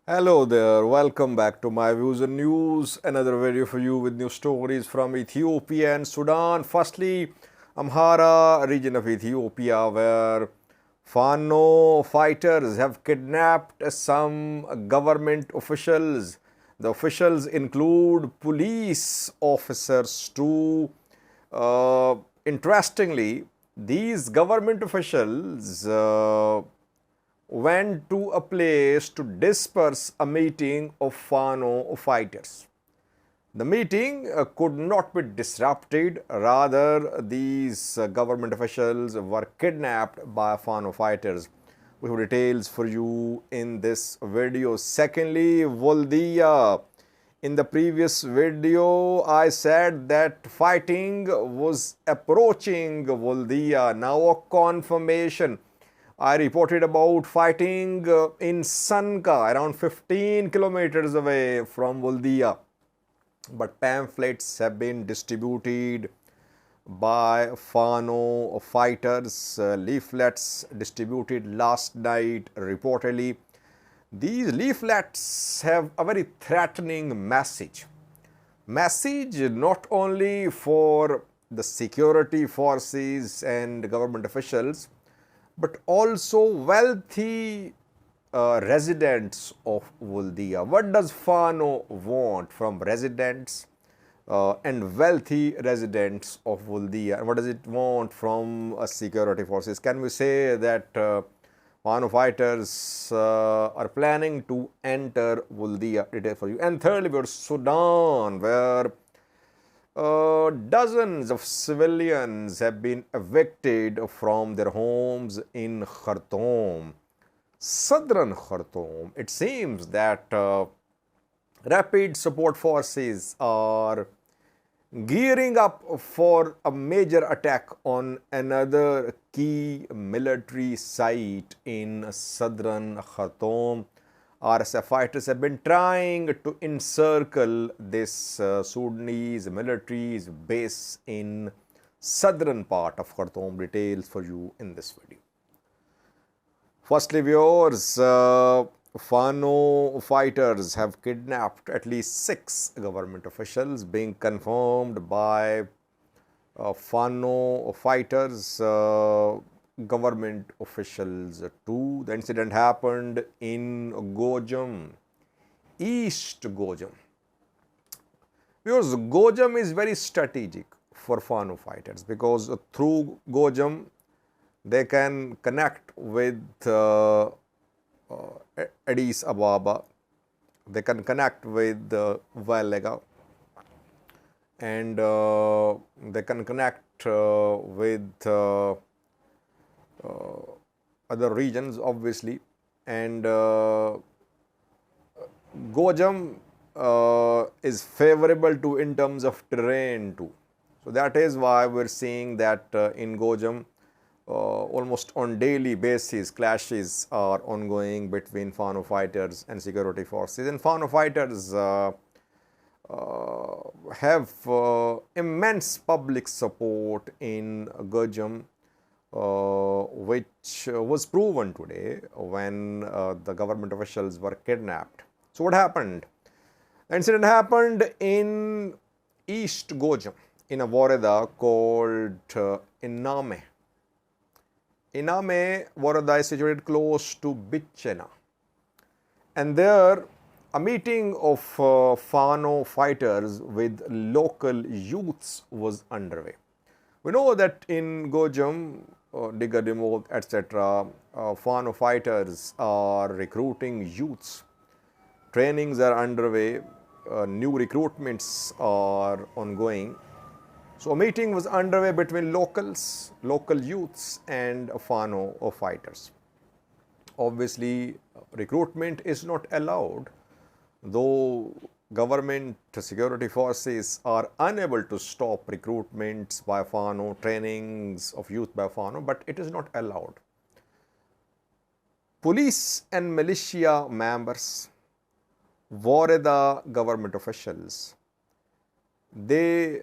Hello there, welcome back to my views and news. Another video for you with new stories from Ethiopia and Sudan. Firstly, Amhara region of Ethiopia, where Fano fighters have kidnapped some government officials. The officials include police officers too. Interestingly, these government officials went to a place to disperse a meeting of Fano fighters. The meeting could not be disrupted. Rather, these government officials were kidnapped by Fano fighters. We have details for you in this video. Secondly, Woldia. In the previous video, I said that fighting was approaching Woldia. Now a confirmation. I reported about fighting in Sanka, around 15 kilometers away from Woldia. But pamphlets have been distributed by Fano fighters, leaflets distributed last night reportedly. These leaflets have a very threatening message. Message not only for the security forces and government officials, but also wealthy residents of Woldia. What does Fano want from residents and wealthy residents of Woldia? And what does it want from security forces? Can we say that Fano fighters are planning to enter Woldia? Detail for you. And thirdly, we have Sudan, where dozens of civilians have been evicted from their homes in Khartoum, southern Khartoum. It seems that rapid support forces are gearing up for a major attack on another key military site in southern Khartoum. RSF fighters have been trying to encircle this Sudanese military's base in southern part of Khartoum. Details for you in this video. Firstly, viewers, Fano fighters have kidnapped at least 6 government officials, being confirmed by Fano fighters, government officials too. The incident happened in Gojjam, East Gojjam. Because Gojjam is very strategic for Fano fighters, because through Gojjam they can connect with Addis Ababa, they can connect with Valega, and they can connect with other regions obviously, and Gojjam is favorable to in terms of terrain too. So that is why we're seeing that in Gojjam almost on daily basis clashes are ongoing between Fano fighters and security forces. And Fano fighters have immense public support in Gojjam, which was proven today when the government officials were kidnapped. So what happened? The incident happened in East Gojjam, in a woreda called Iname. Iname woreda is situated close to Bichena, and there a meeting of Fano fighters with local youths was underway. We know that in Gojjam, Digadimot, etc., Fano fighters are recruiting youths. Trainings are underway, new recruitments are ongoing. So a meeting was underway between locals, local youths and Fano fighters. Obviously, recruitment is not allowed, though government security forces are unable to stop recruitments by Fano, trainings of youth by Fano, but it is not allowed. Police and militia members, woreda government officials, they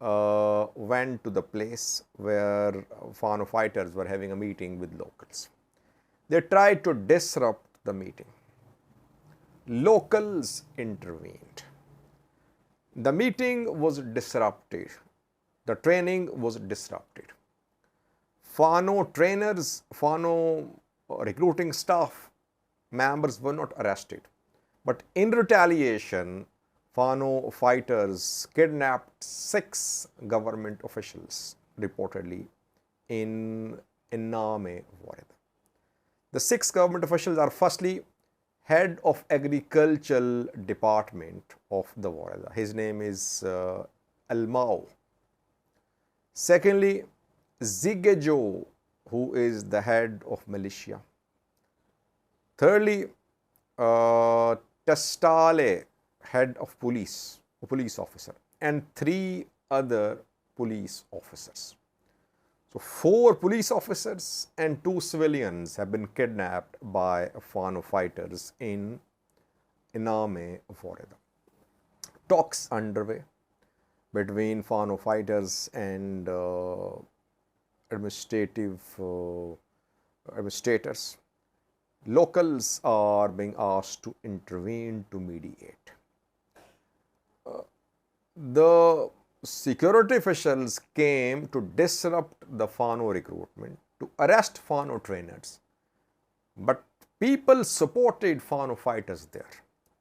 went to the place where Fano fighters were having a meeting with locals. They tried to disrupt the meeting. locals intervened. The meeting was disrupted. The training was disrupted. Fano trainers, Fano recruiting staff members were not arrested. But in retaliation, Fano fighters kidnapped 6 government officials, reportedly, in Iname, Wareda. The 6 government officials are firstly head of agricultural department of the Wareda. His name is Almao. Secondly, Zigejo, who is the head of militia. Thirdly, Tastale, head of police, a police officer, and 3 other police officers. So 4 police officers and 2 civilians have been kidnapped by Fano fighters in Iname, Wareda. Talks underway between Fano fighters and administrators. Locals are being asked to intervene to mediate. The security officials came to disrupt the Fano recruitment, to arrest Fano trainers. But people supported Fano fighters there.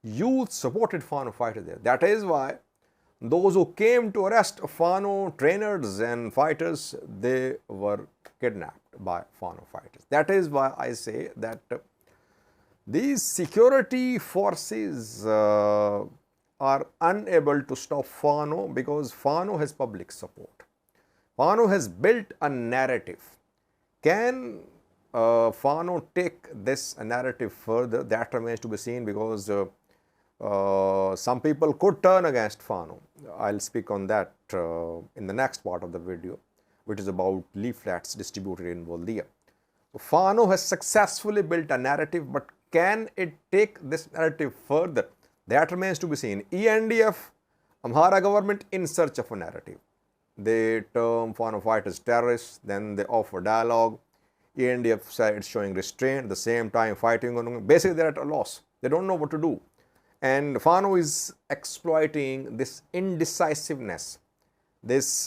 Youth supported Fano fighters there. That is why those who came to arrest Fano trainers and fighters, they were kidnapped by Fano fighters. That is why I say that these security forces are unable to stop Fano because Fano has public support. Fano has built a narrative. Can Fano take this narrative further? That remains to be seen, because some people could turn against Fano. I'll speak on that in the next part of the video, which is about leaflets distributed in Woldia. So Fano has successfully built a narrative, but can it take this narrative further? That remains to be seen. ENDF, Amhara government, in search of a narrative. They term Fano fighters terrorists, then they offer dialogue. ENDF said it's showing restraint, at the same time fighting on. Basically, they're at a loss. They don't know what to do. And Fano is exploiting this indecisiveness, this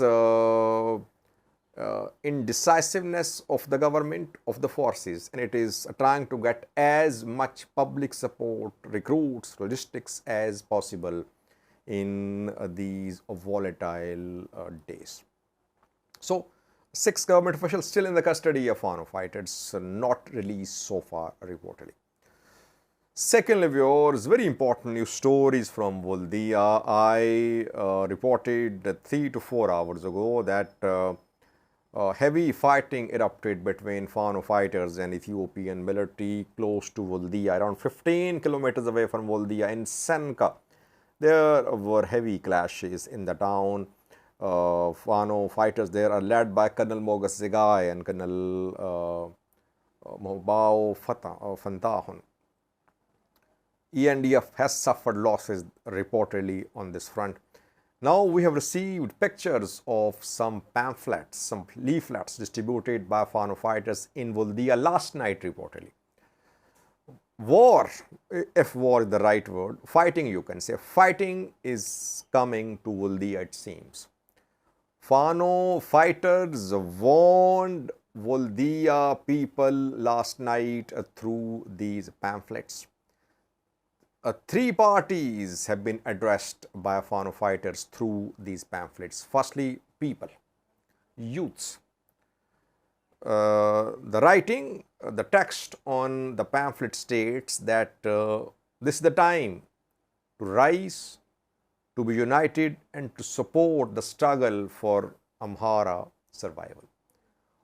indecisiveness of the government, of the forces, and it is trying to get as much public support, recruits, logistics as possible in these volatile days. So 6 government officials still in the custody of Fano fighters, not released so far, reportedly. Secondly, viewers, very important news stories from Woldia. I reported 3 to 4 hours ago that heavy fighting erupted between Fano fighters and Ethiopian military close to Woldia, around 15 kilometers away from Woldia in Senka. There were heavy clashes in the town. Fano fighters there are led by Colonel Mogas Zegai and Colonel Mohbao Fantahun. ENDF has suffered losses reportedly on this front. Now we have received pictures of some pamphlets, some leaflets distributed by Fano fighters in Woldia last night, reportedly. War, if war is the right word, fighting, you can say, fighting is coming to Woldia, it seems. Fano fighters warned Woldia people last night through these pamphlets. 3 parties have been addressed by Fano fighters through these pamphlets. Firstly, people, youths. The writing, the text on the pamphlet states that this is the time to rise, to be united, and to support the struggle for Amhara survival.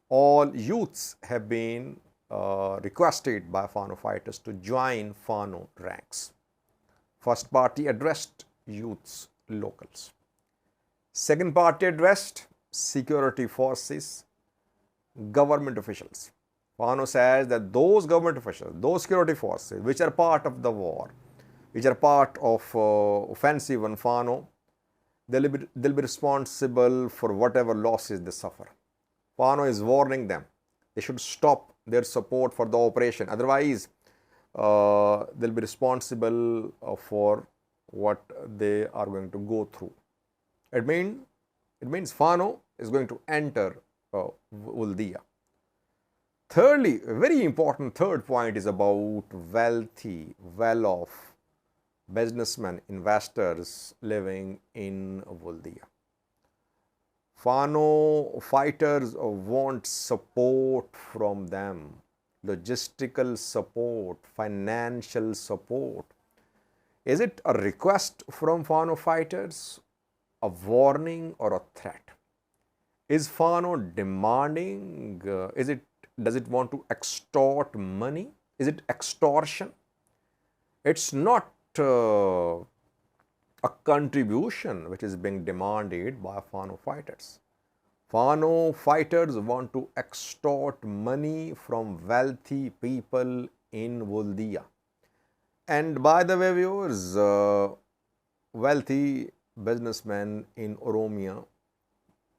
All youths have been requested by Fano fighters to join Fano ranks. First party addressed youths, locals. Second party addressed security forces, government officials. Fano says that those government officials, those security forces which are part of the war, which are part of offensive on Fano, they'll be responsible for whatever losses they suffer. Fano is warning them. They should stop their support for the operation. Otherwise, they'll be responsible for what they are going to go through. It means Fano is going to enter Woldia. Thirdly, a very important third point is about wealthy, well-off businessmen, investors living in Woldia. Fano fighters want support from them, logistical support, financial support. Is it a request from Fano fighters, a warning, or a threat? Is Fano demanding? Does it want to extort money? Is it extortion? It's not a contribution which is being demanded by Fano fighters. Fano fighters want to extort money from wealthy people in Woldia. And by the way, viewers, wealthy businessmen in Oromia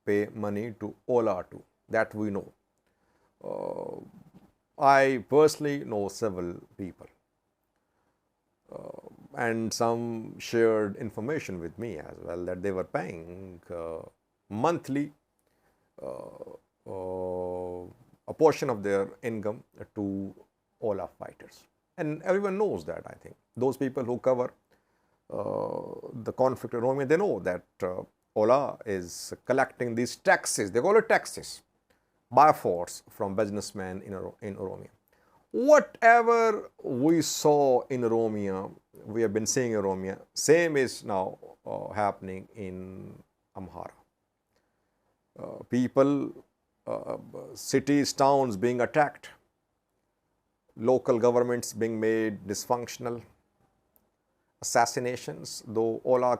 pay money to Ola too. That we know. I personally know several people. And some shared information with me as well that they were paying monthly a portion of their income to Ola fighters. And everyone knows that, I think. Those people who cover the conflict in Oromia, they know that Ola is collecting these taxes, they call it taxes, by force from businessmen in Oromia. Whatever we saw in Oromia, we have been seeing in Oromia, same is now happening in Amhara. People, cities, towns being attacked, local governments being made dysfunctional, assassinations, though Ola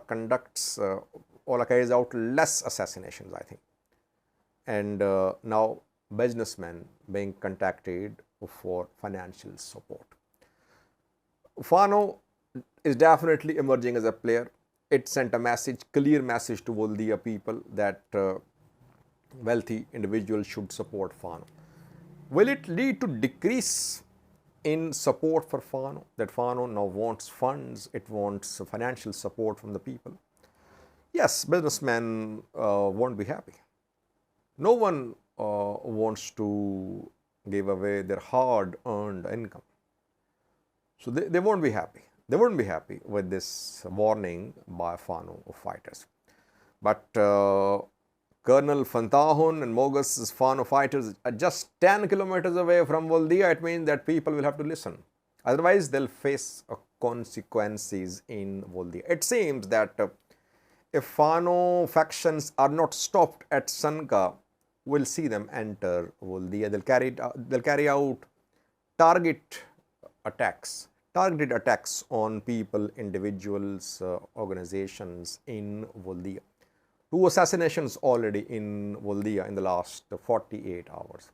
carries out less assassinations, I think. And now businessmen being contacted for financial support. Fano is definitely emerging as a player. It sent a message, clear message to Woldia people that wealthy individuals should support Fano. Will it lead to decrease in support for Fano? That Fano now wants funds, it wants financial support from the people. Yes, businessmen won't be happy. No one wants to give away their hard-earned income. So they won't be happy. They wouldn't be happy with this warning by Fano fighters. But Colonel Fantahun and Mogus's Fano fighters are just 10 kilometers away from Woldia. It means that people will have to listen. Otherwise, they'll face consequences in Woldia. It seems that if Fano factions are not stopped at Sanka, we'll see them enter Woldia. They'll carry out targeted attacks on people, individuals, organizations in Woldia. 2 assassinations already in Woldia in the last 48 hours.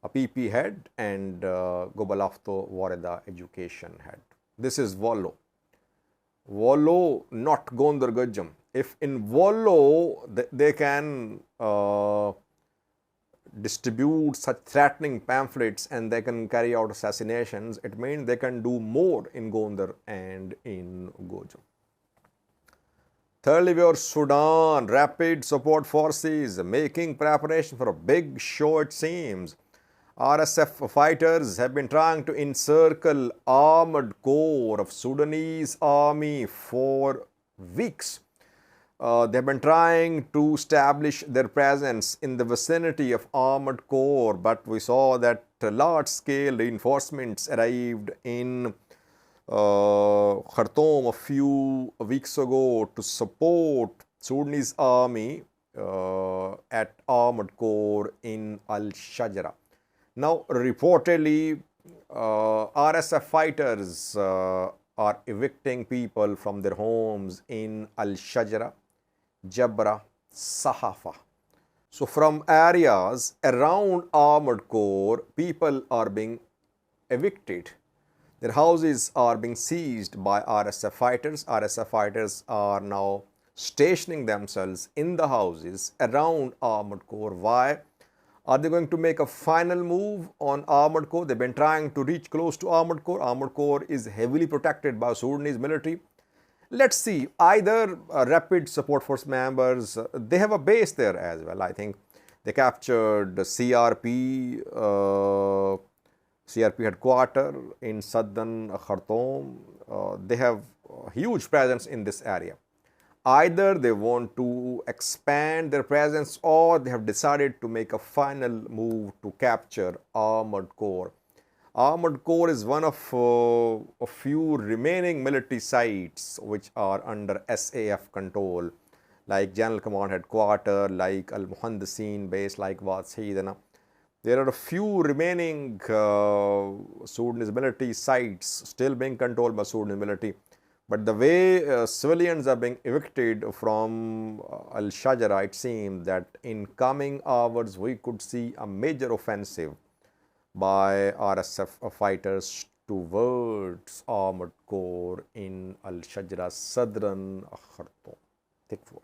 A PP head and Gobalafto Wareda education head. This is Wollo. Wollo, not Gondar Gojjam. If in Wollo they can distribute such threatening pamphlets and they can carry out assassinations, it means they can do more in Gondar and in Gojjam. Thirdly, we are Sudan, rapid support forces making preparation for a big show, it seems. RSF fighters have been trying to encircle armored corps of Sudanese army for weeks. They have been trying to establish their presence in the vicinity of armored corps, but we saw that large-scale reinforcements arrived in Khartoum a few weeks ago to support Sudanese army at armored corps in Al-Shajara. Now, reportedly, RSF fighters are evicting people from their homes in Al-Shajara, Jabra, Sahafa. So, from areas around armored corps, people are being evicted. Their houses are being seized by RSF fighters. RSF fighters are now stationing themselves in the houses around armored corps. Why? Are they going to make a final move on Armored Corps? They've been trying to reach close to Armored Corps. Armored Corps is heavily protected by Sudanese military. Let's see, either Rapid Support Force members, they have a base there as well. I think they captured the CRP headquarters in southern Khartoum. They have a huge presence in this area. Either they want to expand their presence or they have decided to make a final move to capture Armored Corps. Armored Corps is one of a few remaining military sites which are under SAF control, like General Command Headquarters, like Al Muhandisin base, like Wad Sayyidina. There are a few remaining Sudanese military sites still being controlled by Sudanese military. But the way civilians are being evicted from Al Shajara, it seems that in coming hours we could see a major offensive by RSF fighters towards Armored Corps in Al Shajara, southern Khartoum. Take 4.